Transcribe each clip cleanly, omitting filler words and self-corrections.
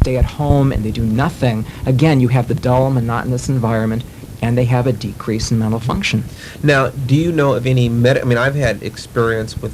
stay at home and they do nothing, again, you have the dull, monotonous environment, and they have a decrease in mental function. Now, do you know of any I've had experience with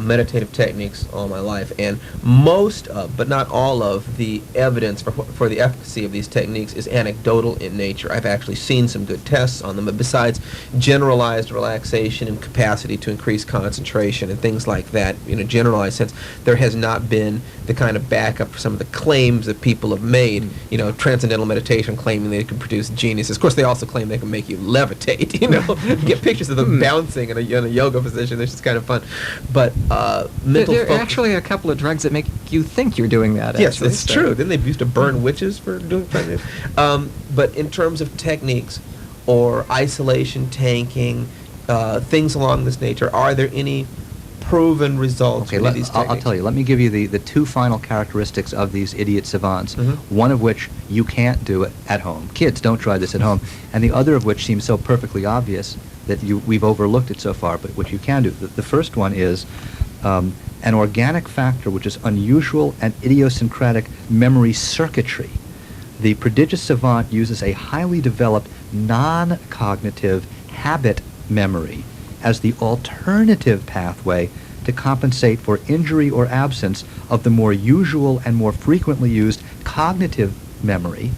meditative techniques all my life, and most of, but not all of, the evidence for the efficacy of these techniques is anecdotal in nature. I've actually seen some good tests on them, but besides generalized relaxation and capacity to increase concentration and things like that, in a generalized sense, there has not been the kind of backup for some of the claims that people have made. Transcendental meditation claiming they can produce geniuses. Of course, they also claim they can make you levitate. Get pictures of them bouncing in a yoga position. It's just kind of fun. But mental there are focus. actually a couple of drugs that make you think you're doing that. Yes, actually, it's true. Then they used to burn witches for doing things. But in terms of techniques or isolation tanking, things along this nature, are there any proven results with these techniques? I'll tell you. Let me give you the two final characteristics of these idiot savants, one of which you can't do it at home. Kids, don't try this at home. And the other of which seems so perfectly obvious that we've overlooked it so far, but which you can do. The first one is an organic factor which is unusual and idiosyncratic memory circuitry. The prodigious savant uses a highly developed non-cognitive habit memory as the alternative pathway to compensate for injury or absence of the more usual and more frequently used cognitive memory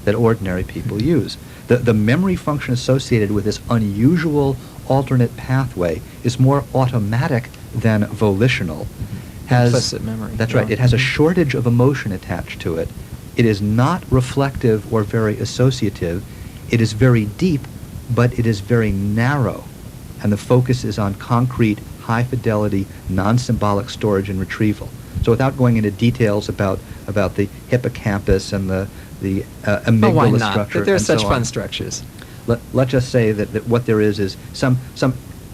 that ordinary people use. The memory function associated with this unusual alternate pathway is more automatic than volitional. Implicit memory. That's right. It has a shortage of emotion attached to it. It is not reflective or very associative. It is very deep, but it is very narrow. And the focus is on concrete, high-fidelity, non-symbolic storage and retrieval. So without going into details about the hippocampus and the amygdala why not? structure, They're and such so fun on, structures. let's just say that what there is some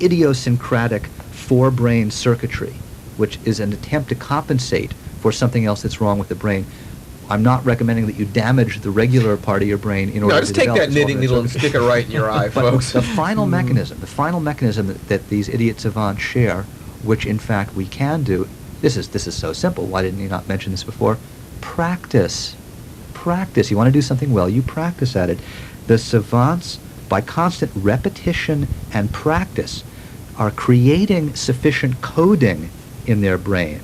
idiosyncratic forebrain circuitry, which is an attempt to compensate for something else that's wrong with the brain. I'm not recommending that you damage the regular part of your brain in order to just take develop that this knitting alternate needle and circuitry. stick it right in your eye, But folks. the final mechanism that these idiot savants share, which in fact we can do, this is so simple. Why didn't you not mention this before? Practice. You want to do something well, you practice at it. The savants, by constant repetition and practice, are creating sufficient coding in their brain.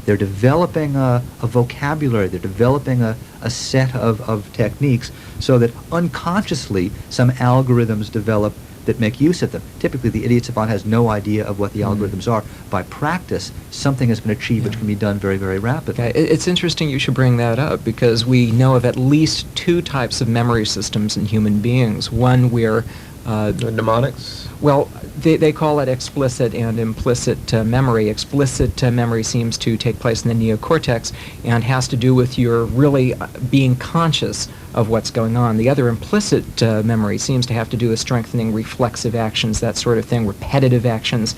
They're developing a vocabulary, they're developing a set of techniques so that unconsciously some algorithms develop that make use of them. Typically, the idiot savant has no idea of what the algorithms are. By practice, something has been achieved which can be done very, very rapidly. Okay. It's interesting you should bring that up because we know of at least two types of memory systems in human beings. One where Mnemonics? Well, they call it explicit and implicit memory. Explicit memory seems to take place in the neocortex and has to do with your really being conscious of what's going on. The other implicit memory seems to have to do with strengthening reflexive actions, that sort of thing, repetitive actions,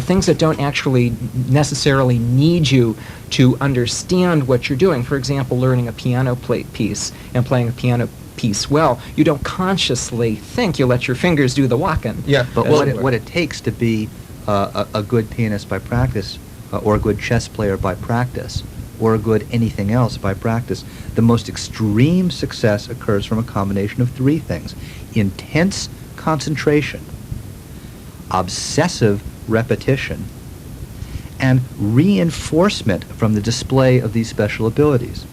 things that don't actually necessarily need you to understand what you're doing. For example, learning a piano piece and playing a piano piece well, you don't consciously think, you let your fingers do the walking. Yeah. But what it takes to be a good pianist by practice, or a good chess player by practice, or a good anything else by practice, the most extreme success occurs from a combination of three things: intense concentration, obsessive repetition, and reinforcement from the display of these special abilities.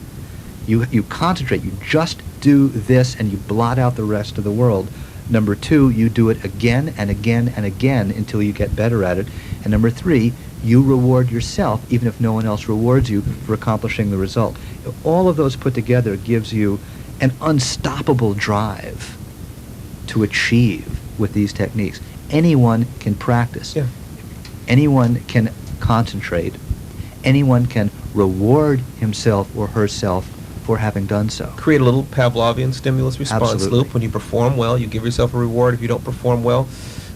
You concentrate, you just do this, and you blot out the rest of the world. Number two, you do it again and again and again until you get better at it. And number three, you reward yourself, even if no one else rewards you, for accomplishing the result. All of those put together gives you an unstoppable drive to achieve with these techniques. Anyone can practice. Yeah. Anyone can concentrate. Anyone can reward himself or herself for having done so. Create a little Pavlovian stimulus response Absolutely. loop. When you perform well, you give yourself a reward. If you don't perform well,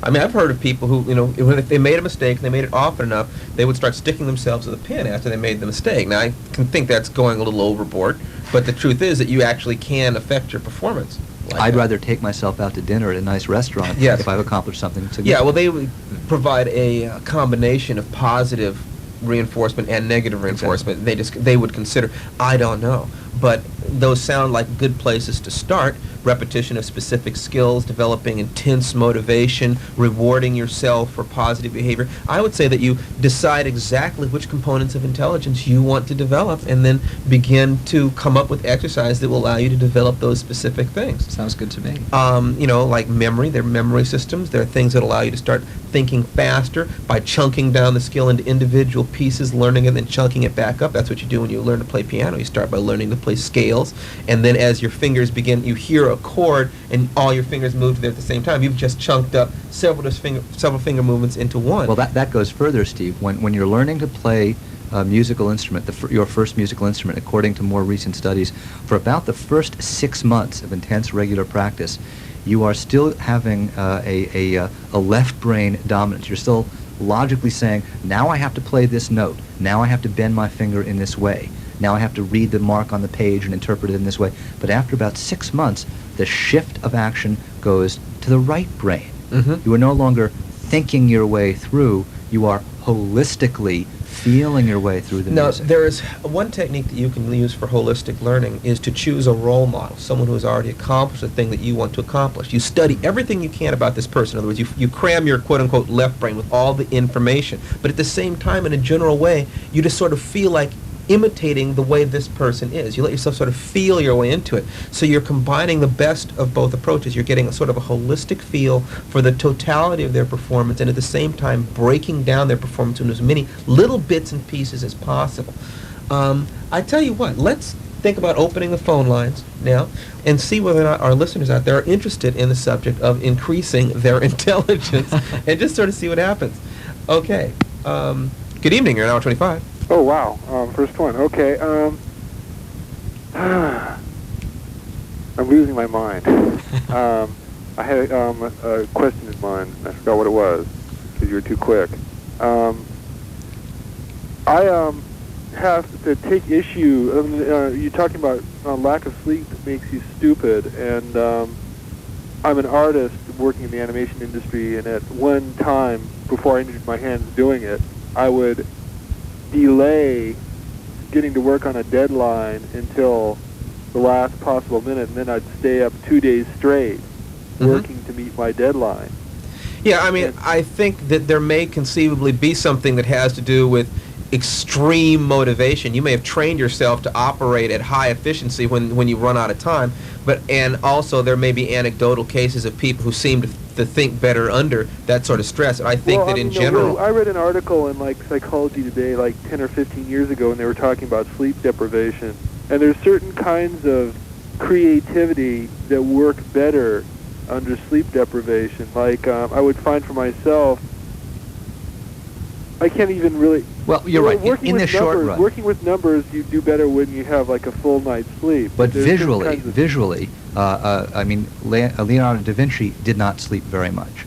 I mean, I've heard of people who, if they made a mistake and they made it often enough, they would start sticking themselves with a pin after they made the mistake. Now, I can think that's going a little overboard, but the truth is that you actually can affect your performance. I'd rather take myself out to dinner at a nice restaurant Yes. if I've accomplished something significant. Yeah, well, they would provide a combination of positive reinforcement and negative reinforcement. They would consider, I don't know. but those sound like good places to start. Repetition of specific skills, developing intense motivation, rewarding yourself for positive behavior. I would say that you decide exactly which components of intelligence you want to develop and then begin to come up with exercise that will allow you to develop those specific things. Sounds good to me. Like memory, there are memory systems. There are things that allow you to start thinking faster by chunking down the skill into individual pieces, learning and then chunking it back up. That's what you do when you learn to play piano. You start by learning to play scales, and then as your fingers begin, you hear a chord, and all your fingers move there at the same time. You've just chunked up several finger movements into one. Well, that goes further, Steve. When you're learning to play a musical instrument, your first musical instrument, according to more recent studies, for about the first 6 months of intense regular practice, you are still having a left brain dominance. You're still logically saying, now I have to play this note. Now I have to bend my finger in this way. Now I have to read the mark on the page and interpret it in this way. But after about 6 months, the shift of action goes to the right brain. Mm-hmm. You are no longer thinking your way through. You are holistically feeling your way through the Now, music. there is one technique that you can use for holistic learning is to choose a role model, someone who has already accomplished the thing that you want to accomplish. You study everything you can about this person. In other words, you cram your quote-unquote left brain with all the information. But at the same time, in a general way, you just sort of feel like imitating the way this person is. You let yourself sort of feel your way into it. So you're combining the best of both approaches. You're getting a sort of a holistic feel for the totality of their performance, and at the same time breaking down their performance into as many little bits and pieces as possible. I tell you what, let's think about opening the phone lines now and see whether or not our listeners out there are interested in the subject of increasing their intelligence and just sort of see what happens. Okay. Good evening. You're an hour 25. Oh, wow. First one. Okay. I'm losing my mind. I had a question in mind. I forgot what it was because you were too quick. I have to take issue. You're talking about lack of sleep makes you stupid, and I'm an artist working in the animation industry, and at one time, before I injured my hands doing it, I would delay getting to work on a deadline until the last possible minute, and then I'd stay up 2 days straight working to meet my deadline. Yeah, I mean, I think that there may conceivably be something that has to do with extreme motivation. You may have trained yourself to operate at high efficiency when you run out of time, and also there may be anecdotal cases of people who seem to think better under that sort of stress. I think that in general... I read an article in Psychology Today 10 or 15 years ago, and they were talking about sleep deprivation. And there's certain kinds of creativity that work better under sleep deprivation. I would find for myself, I can't even really... Well, you're right. In the short run. Working with numbers, you do better when you have a full night's sleep. But visually, I mean, Leonardo da Vinci did not sleep very much.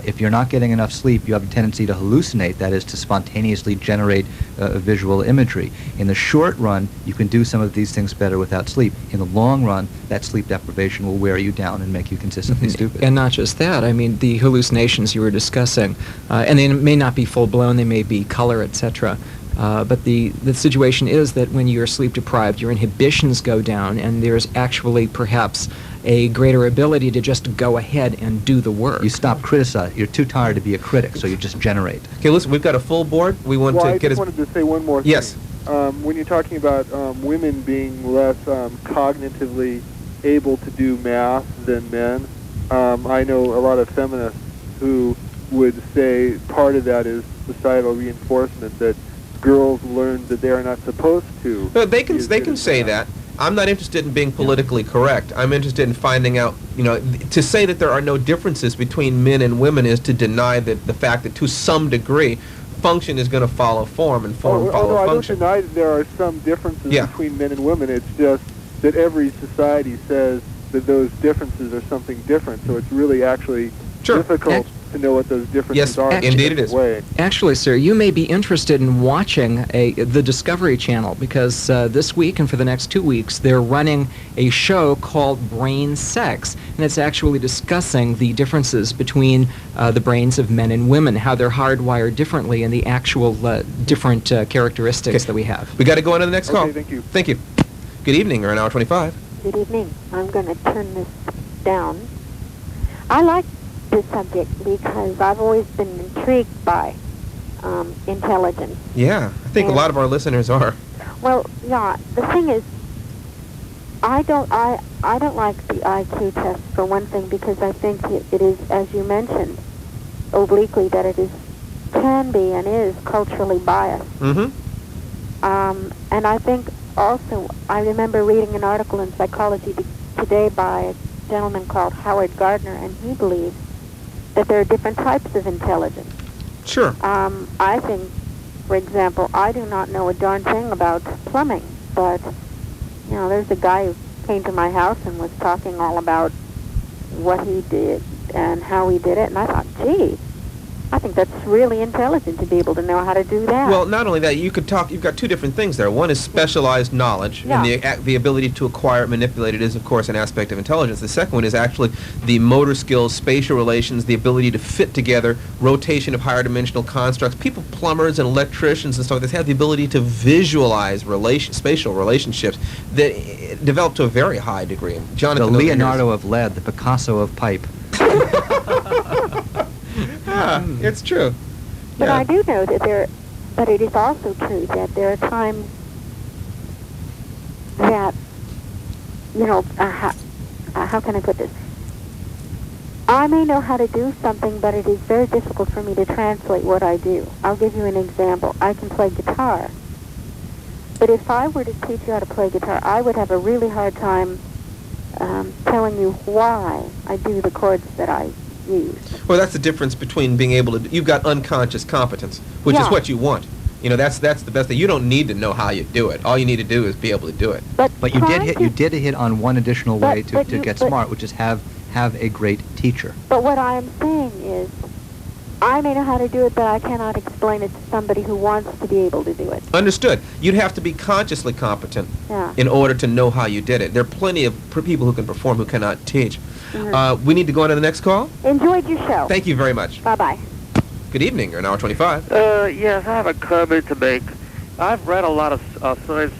If you're not getting enough sleep, you have a tendency to hallucinate, that is, to spontaneously generate visual imagery. In the short run, you can do some of these things better without sleep. In the long run, that sleep deprivation will wear you down and make you consistently stupid. And not just that, I mean, the hallucinations you were discussing, and they may not be full-blown, they may be color, etc., but the situation is that when you're sleep deprived, your inhibitions go down, and there's actually perhaps a greater ability to just go ahead and do the work. You stop criticizing. You're too tired to be a critic, so you just generate. Okay, listen, we've got a full board. We want to I get just wanted to say one more thing. Yes. When you're talking about women being less cognitively able to do math than men, I know a lot of feminists who would say part of that is societal reinforcement, that girls learn that they are not supposed to. They can say that. I'm not interested in being politically correct. I'm interested in finding out, to say that there are no differences between men and women is to deny the fact that to some degree, function is going to follow form and form follow function. I don't deny that there are some differences between men and women. It's just that every society says that those differences are something different. So it's really actually difficult to know what those differences are. Yes, indeed it is. Actually, sir, you may be interested in watching the Discovery Channel, because this week and for the next 2 weeks, they're running a show called Brain Sex, and it's actually discussing the differences between the brains of men and women, how they're hardwired differently, and the actual different characteristics that we have. We got to go on to the next call. Thank you. Thank you. Good evening, or an hour 25. Good evening. I'm going to turn this down. I like this subject because I've always been intrigued by intelligence. Yeah, I think a lot of our listeners are. Well, yeah. The thing is, I don't like the IQ test for one thing because I think it is, as you mentioned, obliquely that it can be and is culturally biased. Mm-hmm. And I think also, I remember reading an article in Psychology Today by a gentleman called Howard Gardner, and he believes that there are different types of intelligence. Sure. I think, for example, I do not know a darn thing about plumbing, but, there's a guy who came to my house and was talking all about what he did and how he did it, and I thought, gee, I think that's really intelligent to be able to know how to do that. Well, not only that, you've got two different things there. One is specialized knowledge, and the ability to acquire it, manipulate it is, of course, an aspect of intelligence. The second one is actually the motor skills, spatial relations, the ability to fit together, rotation of higher dimensional constructs. People, plumbers and electricians and stuff, they have the ability to visualize spatial relationships that develop to a very high degree. Jonathan, the Leonardo of lead, the Picasso of pipe. It's true. But I do know that but it is also true that there are times that, how can I put this? I may know how to do something, but it is very difficult for me to translate what I do. I'll give you an example. I can play guitar. But if I were to teach you how to play guitar, I would have a really hard time telling you why I do the chords that I use. Well, that's the difference between being able to. You've got unconscious competence, which is what you want. That's the best thing. You don't need to know how you do it. All you need to do is be able to do it. But you did hit on one additional way to get smart, which is have a great teacher. But what I am saying is, I may know how to do it, but I cannot explain it to somebody who wants to be able to do it. Understood. You'd have to be consciously competent in order to know how you did it. There are plenty of people who can perform who cannot teach. Mm-hmm. We need to go on to the next call. Enjoyed your show. Thank you very much. Bye-bye. Good evening. You're an hour 25. Yes, I have a comment to make. I've read a lot of science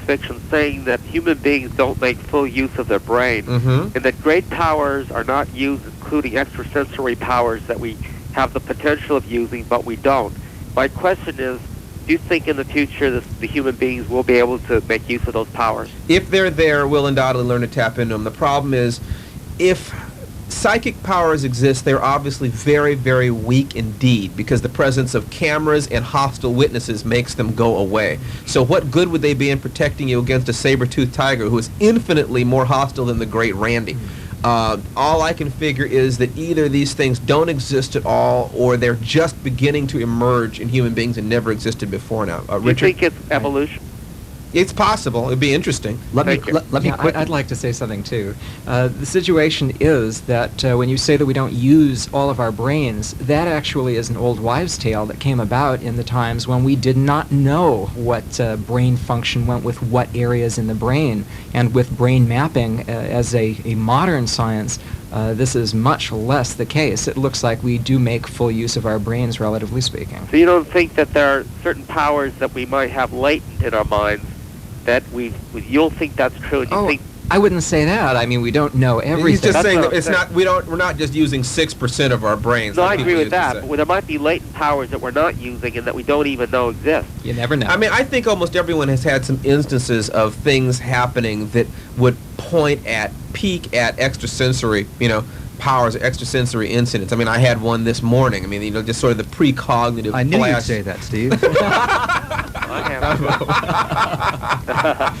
fiction saying that human beings don't make full use of their brain, and that great powers are not used, including extrasensory powers that we have the potential of using, but we don't. My question is, do you think in the future the human beings will be able to make use of those powers? If they're there, we'll undoubtedly learn to tap into them. The problem is, if psychic powers exist, they're obviously very, very weak indeed, because the presence of cameras and hostile witnesses makes them go away. So what good would they be in protecting you against a saber-toothed tiger who is infinitely more hostile than the great Randy? All I can figure is that either these things don't exist at all, or they're just beginning to emerge in human beings and never existed before now. Do you Richard? think it's evolution? It's possible. It'd be interesting. Let me I'd like to say something too. The situation is that when you say that we don't use all of our brains, that actually is an old wives' tale that came about in the times when we did not know what brain function went with what areas in the brain. And with brain mapping as a modern science, this is much less the case. It looks like we do make full use of our brains, relatively speaking. So you don't think that there are certain powers that we might have latent in our minds that you'll think that's true? And you think I wouldn't say that. I mean, we don't know everything. He's just saying that it's not. We're not just using 6% of our brains. No, like I agree people with used to that. say. But there might be latent powers that we're not using and that we don't even know exist. You never know. I mean, I think almost everyone has had some instances of things happening that would peak at extrasensory, powers, or extrasensory incidents. I mean, I had one this morning. I mean, just sort of the precognitive. I knew flash. you'd say that, Steve. I have.